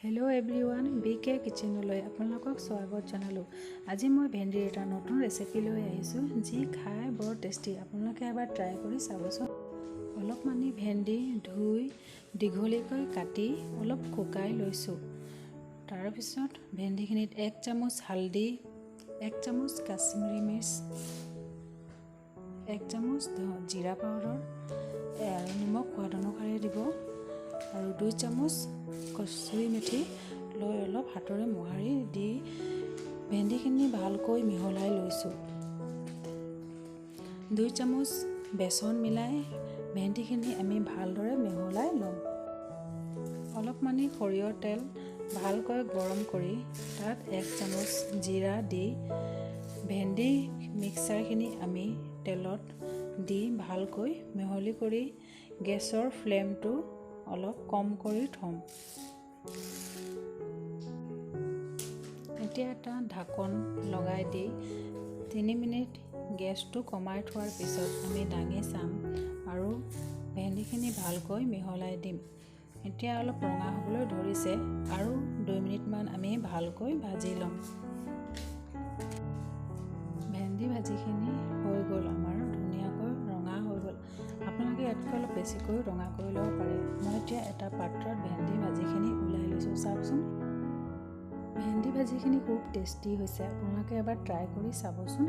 Hello' everyone, BK কিচেনলৈ আপোনালোকক স্বাগত জনালোঁ। আজি মই ভেন্দিৰ এটা নতুন ৰেচিপি লৈ আহিছোঁ, যি খাই বৰ টেষ্টি। আপোনালোকে এবাৰ ট্ৰাই কৰি চাবচোন। অলপমানি ভেন্দি ধুই দীঘলীকৈ কাটি অলপ শুকাই লৈছোঁ। তাৰপিছত ভেন্দিখিনিত 1 চামুচ হালধি, 1 চামুচ কাশ্মীৰী মিৰ্চ, 1 চামুচ জিৰা পাউডাৰ আৰু নিমখ সোৱাদ অনুসাৰে দিব আৰু 2 চামুচ কচুৰি মেথি লৈ অলপ হাতৰে মোহাৰি দি ভেন্দিখিনি ভালকৈ মিহলাই লৈছোঁ। 2 চামুচ বেচন মিলাই ভেন্দিখিনি আমি ভালদৰে মিহলাই ল'ম। অলপমানি সৰিয়হৰ তেল ভালকৈ গৰম কৰি তাত 1 চামুচ জিৰা দি ভেন্দি মিক্সাৰখিনি আমি তেলত দি ভালকৈ মিহলি কৰি গেছৰ ফ্লেমটো অলপ কম কৰি থ'ম। এতিয়া এটা ঢাকন লগাই দি 3 মিনিট গেছটো কমাই থোৱাৰ পিছত আমি দাঙি চাম আৰু ভেন্দিখিনি ভালকৈ মিহলাই দিম। এতিয়া অলপ ৰঙা হ'বলৈ ধৰিছে আৰু 2 মিনিটমান আমি ভালকৈ ভাজি ল'ম। ভেন্দি ভাজিখিনি হৈ গ'ল, আমাৰ ধুনীয়াকৈ ৰঙা হৈ গ'ল। আপোনালোকে ইয়াতকৈ অলপ বেছিকৈ ৰঙা কৰি ল'ব পাৰে। মই এতিয়া এটা পাত্ৰত ভেন্দি ভাজিখিনি ওলাই লৈছোঁ। চাওকচোন, ভেন্দি ভাজিখিনি খুব টেষ্টি হৈছে। আপোনালোকে এবাৰ ট্ৰাই কৰি চাবচোন।